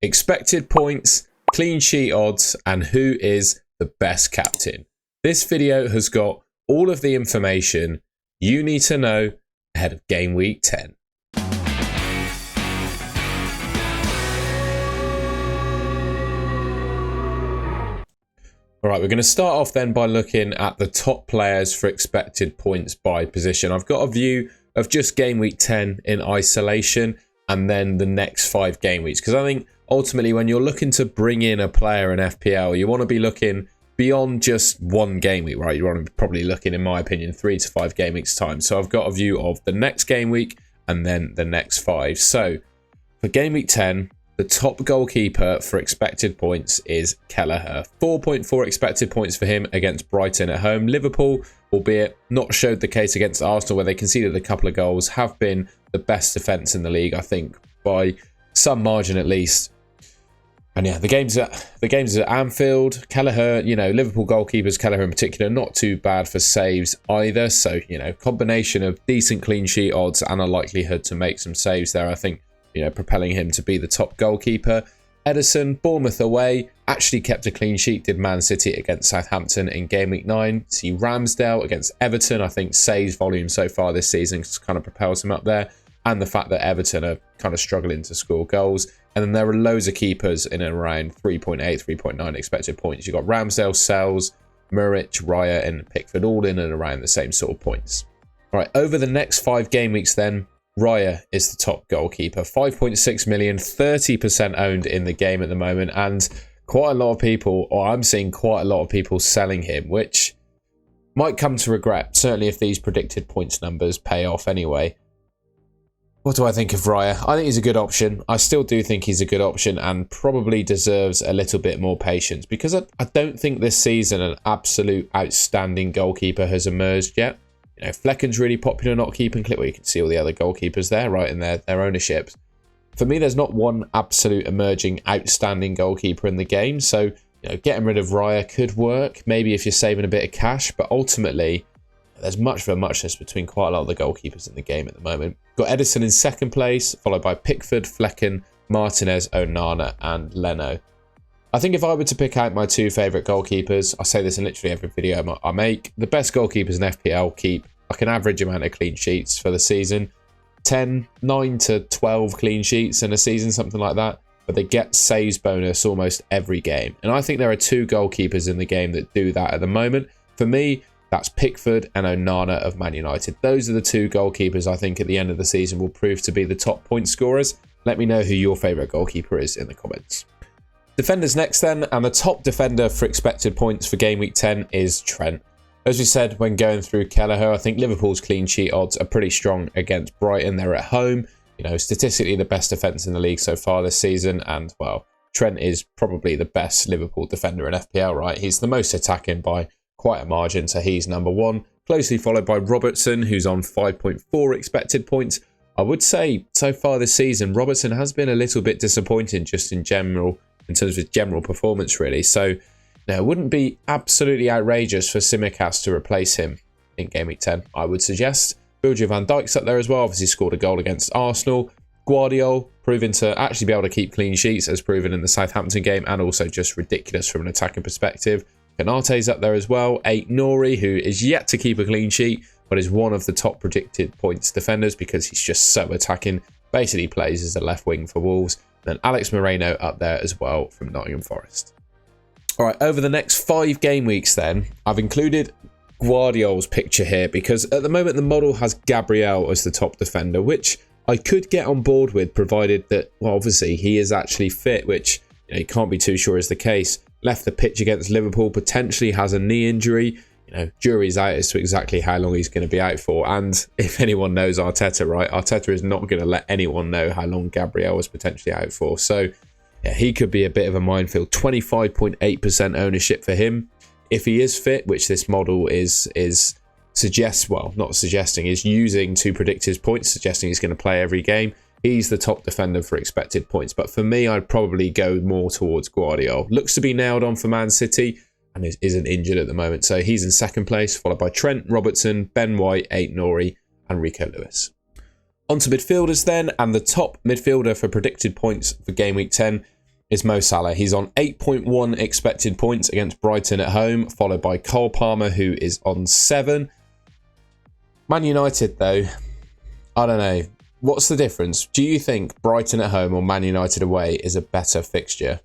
expected points, clean sheet odds, and who is the best captain. This video has got all of the information you need to know ahead of game week 10. All right, we're going to start off then by looking at the top players for expected points by position. I've got a view of just game week 10 in isolation and then the next 5 game weeks, because I think ultimately when you're looking to bring in a player in FPL, you want to be looking beyond just one game week, right? You want to be probably looking, in my opinion, 3 to 5 game weeks time. So I've got a view of the next game week and then the next 5. So for game week 10, the top goalkeeper for expected points is Kelleher. 4.4 expected points for him against Brighton at home. Liverpool, albeit not showed the case against Arsenal where they conceded a couple of goals, have been the best defence in the league, I think, by some margin at least. And yeah, the games at Anfield, Kelleher, Liverpool goalkeepers, Kelleher in particular, not too bad for saves either. So, combination of decent clean sheet odds and a likelihood to make some saves there, I think, propelling him to be the top goalkeeper. Ederson, Bournemouth away, actually kept a clean sheet, did Man City against Southampton in game week 9. See Ramsdale against Everton, I think saves volume so far this season kind of propels him up there. And the fact that Everton are kind of struggling to score goals. And then there are loads of keepers in and around 3.8, 3.9 expected points. You've got Ramsdale, Sells, Muric, Raya and Pickford all in and around the same sort of points. All right, over the next 5 game weeks then, Raya is the top goalkeeper. 5.6 million, 30% owned in the game at the moment. And quite a lot of people, or I'm seeing quite a lot of people selling him, which might come to regret, certainly if these predicted points numbers pay off anyway. What do I think of Raya? I think he's a good option. I still do think he's a good option and probably deserves a little bit more patience because I don't think this season an absolute outstanding goalkeeper has emerged yet. Flecken's really popular not keeping clip where you can see all the other goalkeepers there, right, in their ownerships. For me, there's not one absolute emerging outstanding goalkeeper in the game. So, getting rid of Raya could work, maybe if you're saving a bit of cash, but ultimately, there's much of a muchness between quite a lot of the goalkeepers in the game at the moment. Got Ederson in second place, followed by Pickford, Flecken, Martinez, Onana, and Leno. I think if I were to pick out my 2 favourite goalkeepers, I say this in literally every video I make, the best goalkeepers in FPL keep like an average amount of clean sheets for the season. 9 to 12 clean sheets in a season, something like that. But they get saves bonus almost every game. And I think there are 2 goalkeepers in the game that do that at the moment. For me, that's Pickford and Onana of Man United. Those are the 2 goalkeepers I think at the end of the season will prove to be the top point scorers. Let me know who your favourite goalkeeper is in the comments. Defenders next then, and the top defender for expected points for game week 10 is Trent. As we said when going through Kelleher, I think Liverpool's clean sheet odds are pretty strong against Brighton. They're at home, statistically the best defence in the league so far this season, and well, Trent is probably the best Liverpool defender in FPL, right? He's the most attacking by quite a margin, so he's number 1, closely followed by Robertson, who's on 5.4 expected points. I would say so far this season, Robertson has been a little bit disappointing just in general, in terms of his general performance, really. So, it wouldn't be absolutely outrageous for Tsimikas to replace him in Game Week 10, I would suggest. Virgil van Dijk's up there as well, obviously scored a goal against Arsenal. Guardiola, proving to actually be able to keep clean sheets, as proven in the Southampton game, and also just ridiculous from an attacking perspective. Kanate's up there as well. Aït-Nouri, who is yet to keep a clean sheet, but is one of the top predicted points defenders because he's just so attacking. Basically plays as a left wing for Wolves. Then Alex Moreno up there as well from Nottingham Forest. All right, over the next 5 game weeks then, I've included Guardiola's picture here because at the moment the model has Gabriel as the top defender, which I could get on board with provided that, well, obviously he is actually fit, which you can't be too sure is the case. Left the pitch against Liverpool, potentially has a knee injury. Jury's out as to exactly how long he's going to be out for. And if anyone knows Arteta, right, Arteta is not going to let anyone know how long Gabriel was potentially out for. So yeah, he could be a bit of a minefield. 25.8% ownership for him. If he is fit, which this model is using to predict his points, suggesting he's going to play every game. He's the top defender for expected points. But for me, I'd probably go more towards Guardiola. Looks to be nailed on for Man City and isn't injured at the moment. So he's in second place, followed by Trent, Robertson, Ben White, Aït-Nouri and Rico Lewis. On to midfielders then, and the top midfielder for predicted points for Game Week 10 is Mo Salah. He's on 8.1 expected points against Brighton at home, followed by Cole Palmer, who is on 7. Man United, though, I don't know. What's the difference? Do you think Brighton at home or Man United away is a better fixture?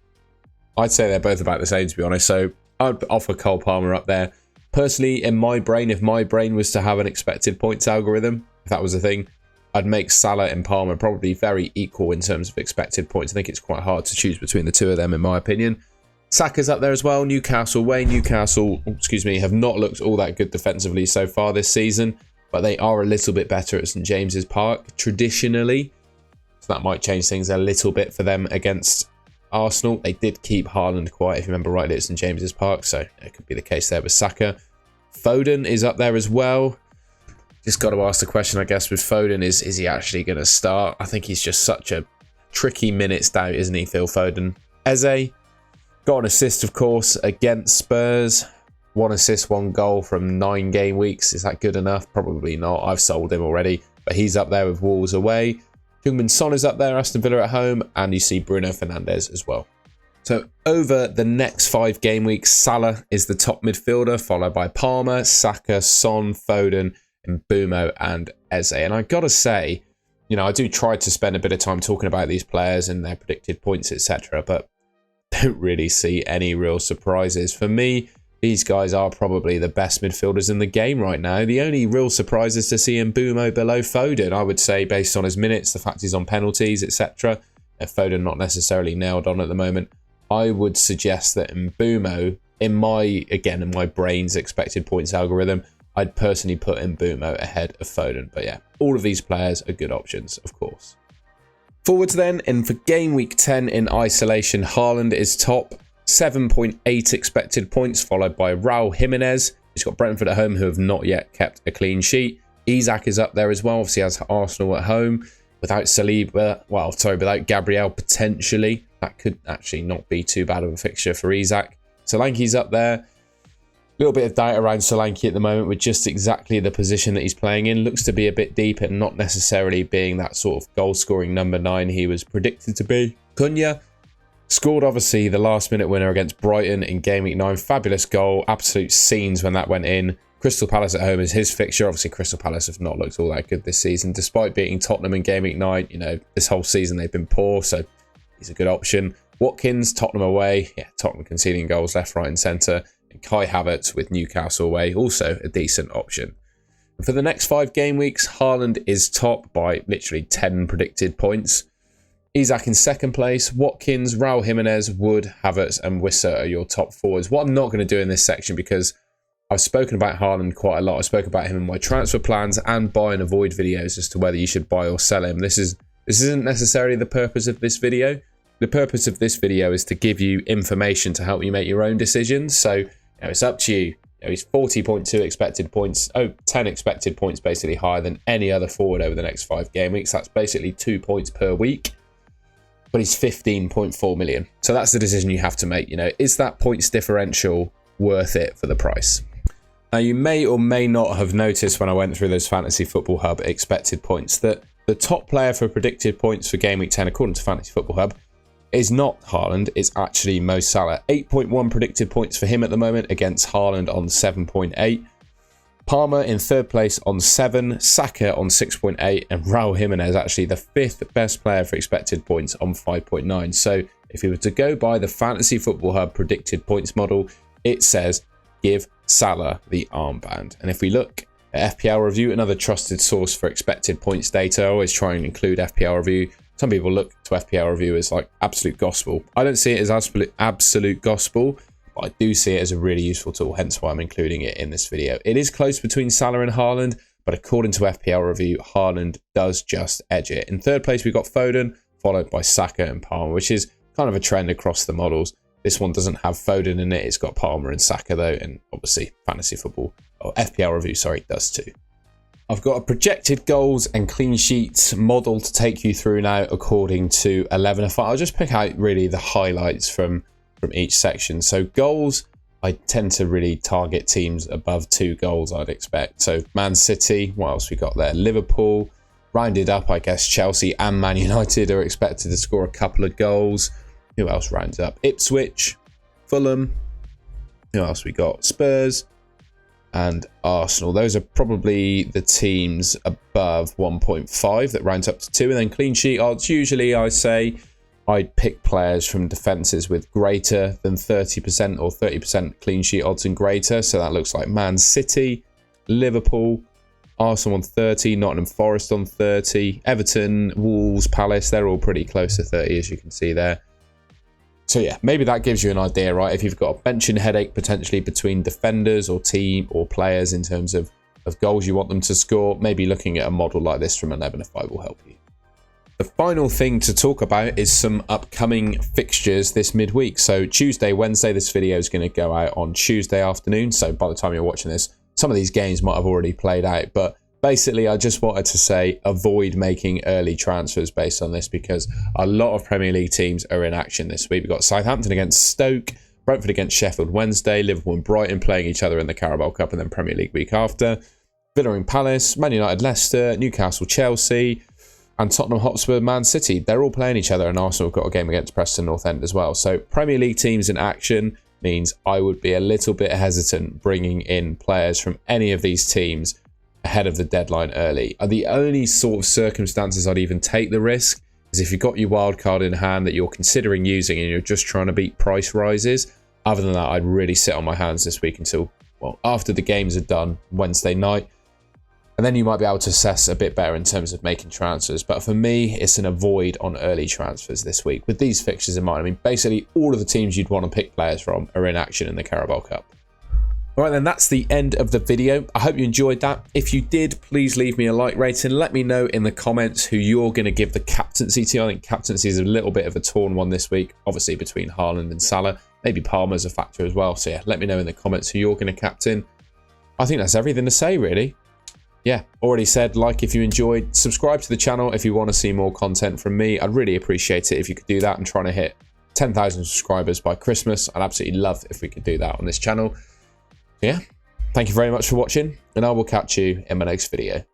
I'd say they're both about the same, to be honest. So I'd offer Cole Palmer up there. Personally, in my brain, if my brain was to have an expected points algorithm, if that was a thing, I'd make Salah and Palmer probably very equal in terms of expected points. I think it's quite hard to choose between the two of them, in my opinion. Saka's up there as well. Newcastle away. Newcastle, have not looked all that good defensively so far this season, but they are a little bit better at St James's Park traditionally. So that might change things a little bit for them against Arsenal. They did keep Haaland quiet, if you remember rightly, at St James's Park, so it could be the case there with Saka. Foden is up there as well. Just got to ask the question, I guess, with Foden, is he actually going to start? I think he's just such a tricky minutes doubt, isn't he, Phil Foden? Eze got an assist, of course, against Spurs. 1 assist, 1 goal from 9 game weeks. Is that good enough? Probably not. I've sold him already, but he's up there with Wolves away. Heung-min Son is up there, Aston Villa at home, and you see Bruno Fernandes as well. So over the next 5 game weeks, Salah is the top midfielder, followed by Palmer, Saka, Son, Foden, and Mbeumo and Eze. And I gotta say, I do try to spend a bit of time talking about these players and their predicted points, etc., but don't really see any real surprises. For me, these guys are probably the best midfielders in the game right now. The only real surprise is to see Mbeumo below Foden, I would say, based on his minutes, the fact he's on penalties, etc. Foden not necessarily nailed on at the moment. I would suggest that Mbeumo, in my brain's expected points algorithm, I'd personally put Mbeumo ahead of Foden. But yeah, all of these players are good options, of course. Forwards then, and for game week 10 in isolation, Haaland is top. 7.8 expected points, followed by Raul Jimenez. He's got Brentford at home, who have not yet kept a clean sheet. Isak is up there as well. Obviously has Arsenal at home. Without Gabriel potentially. That could actually not be too bad of a fixture for Isak. Solanke's up there. A little bit of doubt around Solanke at the moment with just exactly the position that he's playing in. Looks to be a bit deep and not necessarily being that sort of goal-scoring number 9 he was predicted to be. Cunha scored, obviously, the last-minute winner against Brighton in Game Week 9. Fabulous goal. Absolute scenes when that went in. Crystal Palace at home is his fixture. Obviously, Crystal Palace have not looked all that good this season. Despite beating Tottenham in Game Week 9, this whole season they've been poor, so he's a good option. Watkins, Tottenham away. Yeah, Tottenham conceding goals left, right and centre. And Kai Havertz with Newcastle away. Also a decent option. And for the next 5 game weeks, Haaland is top by literally 10 predicted points. Isak in second place. Watkins, Raul Jimenez, Wood, Havertz and Wissa are your top forwards. What I'm not going to do in this section, because I've spoken about Haaland quite a lot. I spoke about him in my transfer plans and buy and avoid videos as to whether you should buy or sell him. This isn't necessarily the purpose of this video. The purpose of this video is to give you information to help you make your own decisions. So it's up to you. He's 40.2 expected points. 10 expected points basically higher than any other forward over the next 5 game weeks. That's basically 2 points per week. But he's 15.4 million. So that's the decision you have to make. Is that points differential worth it for the price? Now, you may or may not have noticed when I went through those Fantasy Football Hub expected points that the top player for predicted points for Game Week 10, according to Fantasy Football Hub, is not Haaland. It's actually Mo Salah. 8.1 predicted points for him at the moment against Haaland on 7.8. Palmer in third place on 7, Saka on 6.8, and Raul Jimenez actually the 5th best player for expected points on 5.9. So if you were to go by the Fantasy Football Hub predicted points model, it says give Salah the armband. And if we look at FPL Review, another trusted source for expected points data, I always try and include FPL Review. Some people look to FPL Review as like absolute gospel. I don't see it as absolute gospel, but I do see it as a really useful tool, hence why I'm including it in this video. It is close between Salah and Haaland, but according to FPL Review, Haaland does just edge it. In third place, we've got Foden, followed by Saka and Palmer, which is kind of a trend across the models. This one doesn't have Foden in it. It's got Palmer and Saka, though, and obviously Fantasy Football, or FPL Review, sorry, does too. I've got a projected goals and clean sheets model to take you through now according to 11. I'll just pick out really the highlights from each section. So goals, I tend to really target teams above 2 goals, I'd expect. So Man City, what else we got there? Liverpool, rounded up, I guess Chelsea and Man United are expected to score a couple of goals. Who else rounds up? Ipswich, Fulham. Who else we got? Spurs and Arsenal. Those are probably the teams above 1.5 that rounds up to 2. And then clean sheet odds. Usually I say I'd pick players from defences with greater than 30% or 30% clean sheet odds and greater. So that looks like Man City, Liverpool, Arsenal on 30, Nottingham Forest on 30, Everton, Wolves, Palace. They're all pretty close to 30, as you can see there. So yeah, maybe that gives you an idea, right? If you've got a benching headache potentially between defenders or team or players in terms of goals you want them to score, maybe looking at a model like this from 11FI will help you. The final thing to talk about is some upcoming fixtures this midweek. So Tuesday, Wednesday, this video is going to go out on Tuesday afternoon. So by the time you're watching this, some of these games might have already played out. But basically, I just wanted to say avoid making early transfers based on this because a lot of Premier League teams are in action this week. We've got Southampton against Stoke, Brentford against Sheffield Wednesday, Liverpool and Brighton playing each other in the Carabao Cup and then Premier League week after. Villa and Palace, Man United, Leicester, Newcastle, Chelsea, and Tottenham Hotspur, Man City. They're all playing each other, and Arsenal have got a game against Preston North End as well. So Premier League teams in action means I would be a little bit hesitant bringing in players from any of these teams ahead of the deadline early. The only sort of circumstances I'd even take the risk is if you've got your wild card in hand that you're considering using and you're just trying to beat price rises. Other than that, I'd really sit on my hands this week until, well, after the games are done Wednesday night. And then you might be able to assess a bit better in terms of making transfers. But for me, it's an avoid on early transfers this week. With these fixtures in mind, I mean, basically all of the teams you'd want to pick players from are in action in the Carabao Cup. All right, then that's the end of the video. I hope you enjoyed that. If you did, please leave me a like rating. Let me know in the comments who you're going to give the captaincy to. I think captaincy is a little bit of a torn one this week, obviously between Haaland and Salah. Maybe Palmer's a factor as well. So yeah, let me know in the comments who you're going to captain. I think that's everything to say, really. Yeah, already said, like if you enjoyed, subscribe to the channel if you want to see more content from me. I'd really appreciate it if you could do that. I'm trying to hit 10,000 subscribers by Christmas. I'd absolutely love if we could do that on this channel. Yeah, thank you very much for watching, and I will catch you in my next video.